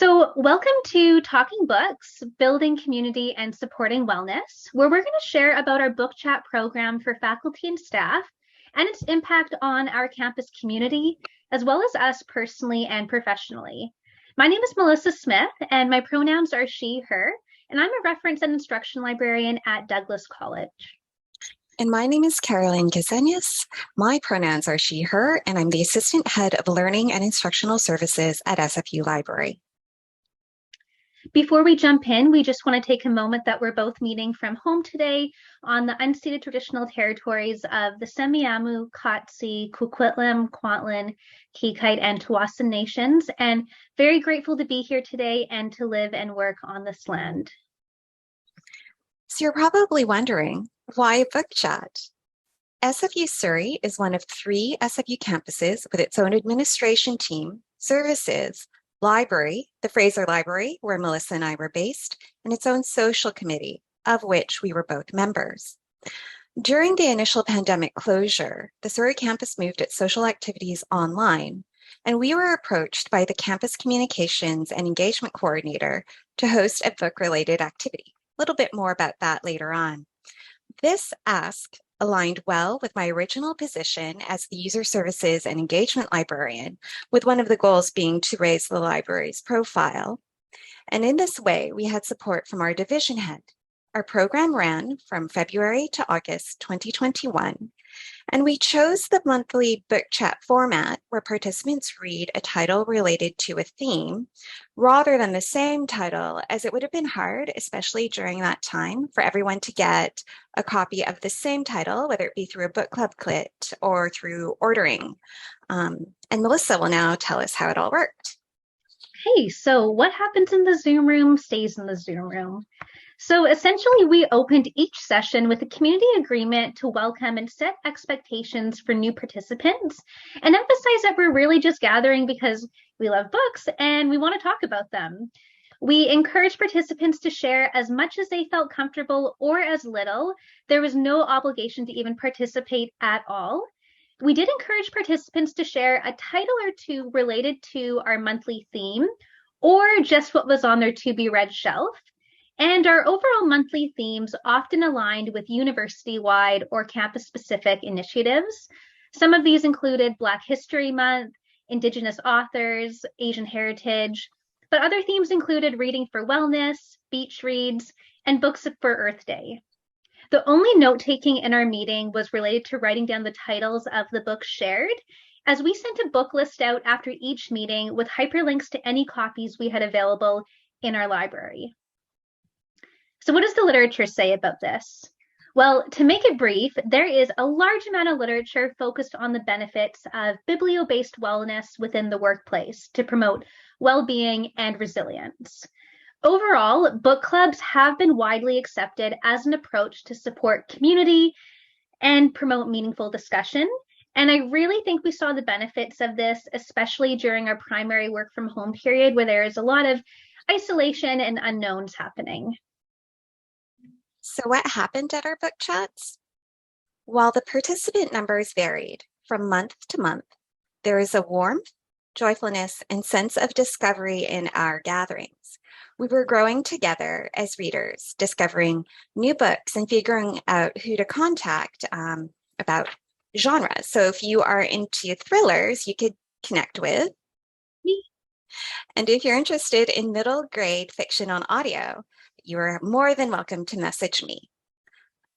Welcome to Talking Books, Building Community and Supporting Wellness, where we're going to share about our book chat program for faculty and staff and its impact on our campus community, as well as us personally and professionally. My name is Melissa Smith, and my pronouns are she, her, and I'm a reference and instruction librarian at Douglas College. And my name is Carolyn. Caseñas. My pronouns are she, her, and I'm the Assistant Head of Learning and Instructional Services at SFU Library. Before we jump in, we just want to take a moment that we're both meeting from home today on the unceded traditional territories of the Semiahmoo, Katsi, Coquitlam, Kwantlen, Kikite, and Tsawwassen nations, and very grateful to be here today and to live and work on this land. So you're probably wondering, why a book chat? SFU Surrey is one of 3 SFU campuses with its own administration team, services, library, the Fraser Library, where Melissa and I were based, and its own social committee, of which we were both members. During the initial pandemic closure, the Surrey Campus moved its social activities online, and we were approached by the campus communications and engagement coordinator to host a book-related activity. A little bit more about that later on. This ask aligned well with my original position as the user services and engagement librarian, with one of the goals being to raise the library's profile. And in this way, we had support from our division head. Our program ran from February to August 2021, and we chose the monthly book chat format where participants read a title related to a theme rather than the same title, as it would have been hard, especially during that time, for everyone to get a copy of the same title, whether it be through a book club kit or through ordering. And Melissa will now tell us how it all worked. Hey, so what happens in the Zoom room stays in the Zoom room. So essentially, we opened each session with a community agreement to welcome and set expectations for new participants and emphasize that we're really just gathering because we love books and we want to talk about them. We encouraged participants to share as much as they felt comfortable or as little. There was no obligation to even participate at all. We did encourage participants to share a title or two related to our monthly theme or just what was on their to-be-read shelf. And our overall monthly themes often aligned with university-wide or campus-specific initiatives. Some of these included Black History Month, Indigenous authors, Asian heritage, but other themes included reading for wellness, beach reads, and books for Earth Day. The only note-taking in our meeting was related to writing down the titles of the books shared, as we sent a book list out after each meeting with hyperlinks to any copies we had available in our library. So what does the literature say about this? Well, to make it brief, there is a large amount of literature focused on the benefits of biblio-based wellness within the workplace to promote well-being and resilience. Overall, book clubs have been widely accepted as an approach to support community and promote meaningful discussion. And I really think we saw the benefits of this, especially during our primary work from home period, where there is a lot of isolation and unknowns happening. So what happened at our book chats? While the participant numbers varied from month to month, there is a warmth, joyfulness, and sense of discovery in our gatherings. We were growing together as readers, discovering new books and figuring out who to contact about genres. So if you are into thrillers, you could connect with me. And if you're interested in middle grade fiction on audio, you are more than welcome to message me.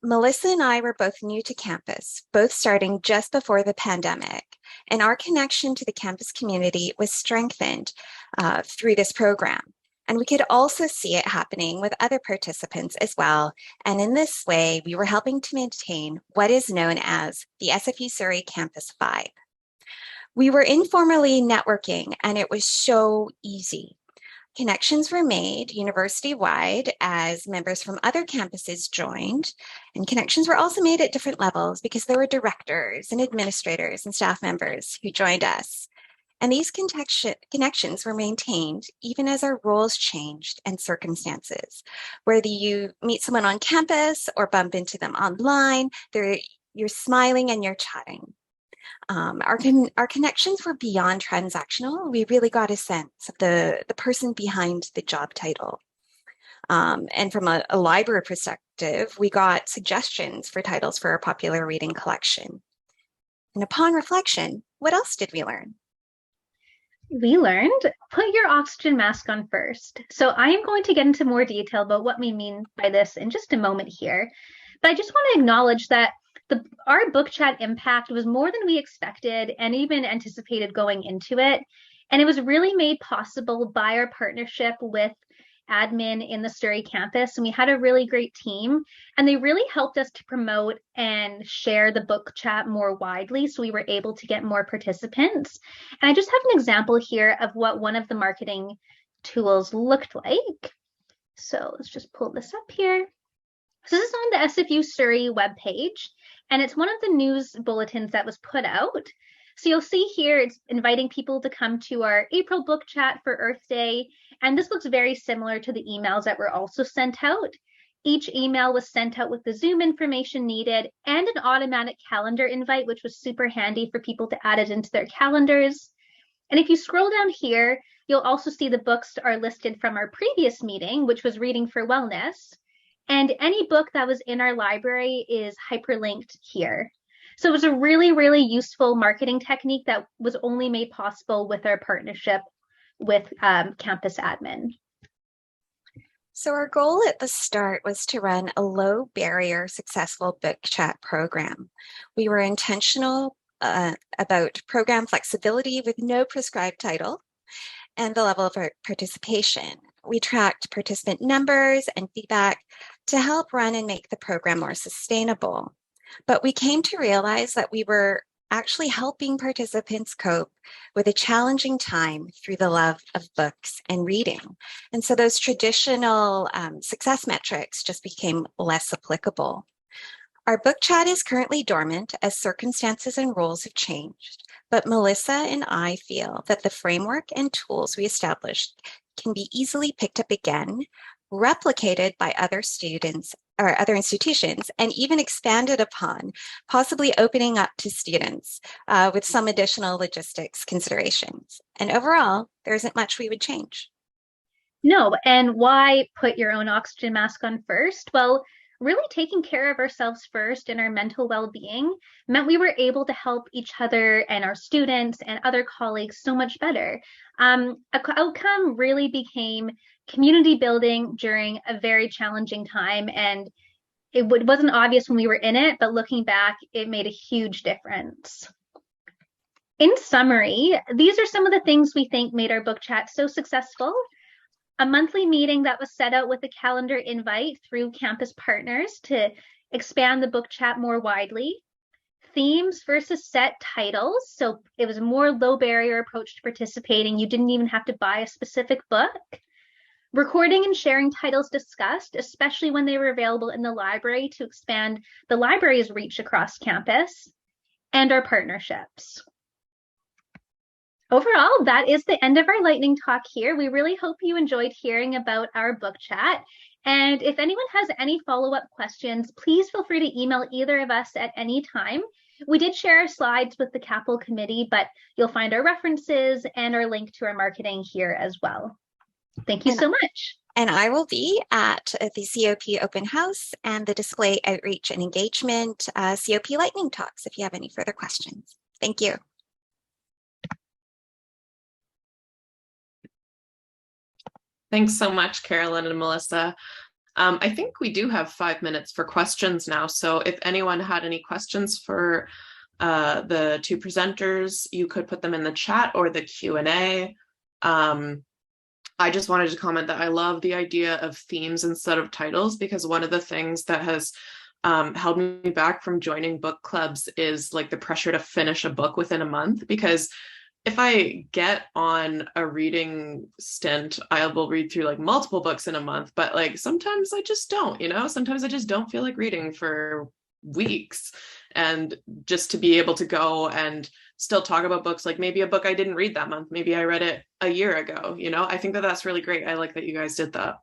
Melissa and I were both new to campus, both starting just before the pandemic, and our connection to the campus community was strengthened through this program. And we could also see it happening with other participants as well. And in this way, we were helping to maintain what is known as the SFU Surrey Campus vibe. We were informally networking, and it was so easy. Connections were made university-wide as members from other campuses joined, and connections were also made at different levels because there were directors and administrators and staff members who joined us. And these connections were maintained even as our roles changed and circumstances. Whether you meet someone on campus or bump into them online, you're smiling and you're chatting. Our connections were beyond transactional. We really got a sense of the person behind the job title. And from a library perspective, we got suggestions for titles for our popular reading collection. And upon reflection, what else did we learn? We learned put your oxygen mask on first. So I am going to get into more detail about what we mean by this in just a moment here. But I just want to acknowledge that our book chat impact was more than we expected and even anticipated going into it. And it was really made possible by our partnership with admin in the Surrey Campus. And we had a really great team, and they really helped us to promote and share the book chat more widely. So we were able to get more participants. And I just have an example here of what one of the marketing tools looked like. So let's just pull this up here. So this is on the SFU Surrey webpage, and it's one of the news bulletins that was put out. So you'll see here, it's inviting people to come to our April book chat for Earth Day. And this looks very similar to the emails that were also sent out. Each email was sent out with the Zoom information needed and an automatic calendar invite, which was super handy for people to add it into their calendars. And if you scroll down here, you'll also see the books are listed from our previous meeting, which was Reading for Wellness. And any book that was in our library is hyperlinked here. So it was a really, really useful marketing technique that was only made possible with our partnership with campus admin. So our goal at the start was to run a low barrier, successful book chat program. We were intentional about program flexibility with no prescribed title and the level of participation. We tracked participant numbers and feedback to help run and make the program more sustainable. But we came to realize that we were actually helping participants cope with a challenging time through the love of books and reading. And so those traditional success metrics just became less applicable. Our book chat is currently dormant as circumstances and roles have changed, but Melissa and I feel that the framework and tools we established can be easily picked up again, replicated by other students or other institutions, and even expanded upon, possibly opening up to students with some additional logistics considerations. And overall, there isn't much we would change. No, and why put your own oxygen mask on first? Well, really taking care of ourselves first and our mental well-being meant we were able to help each other and our students and other colleagues so much better. Outcome really became community building during a very challenging time, and it wasn't obvious when we were in it, but looking back, it made a huge difference. In summary, these are some of the things we think made our book chat so successful. A monthly meeting that was set out with a calendar invite through campus partners to expand the book chat more widely. Themes versus set titles. So it was a more low barrier approach to participating. You didn't even have to buy a specific book. Recording and sharing titles discussed, especially when they were available in the library to expand the library's reach across campus, and our partnerships. Overall, that is the end of our lightning talk here. We really hope you enjoyed hearing about our book chat. And if anyone has any follow-up questions, please feel free to email either of us at any time. We did share our slides with the CAPAL committee, but you'll find our references and our link to our marketing here as well. Thank you so much. And I will be at the COP open house and the display outreach and engagement COP lightning talks if you have any further questions. Thank you. Thanks so much, Carolyn and Melissa. I think we do have 5 minutes for questions now. So if anyone had any questions for the two presenters, you could put them in the chat or the Q&A. I just wanted to comment that I love the idea of themes instead of titles, because one of the things that has held me back from joining book clubs is like the pressure to finish a book within a month, because if I get on a reading stint, I will read through like multiple books in a month, but like sometimes I just don't, sometimes I just don't feel like reading for weeks. And just to be able to go and still talk about books, like maybe a book I didn't read that month, maybe I read it a year ago, I think that that's really great. I like that you guys did that.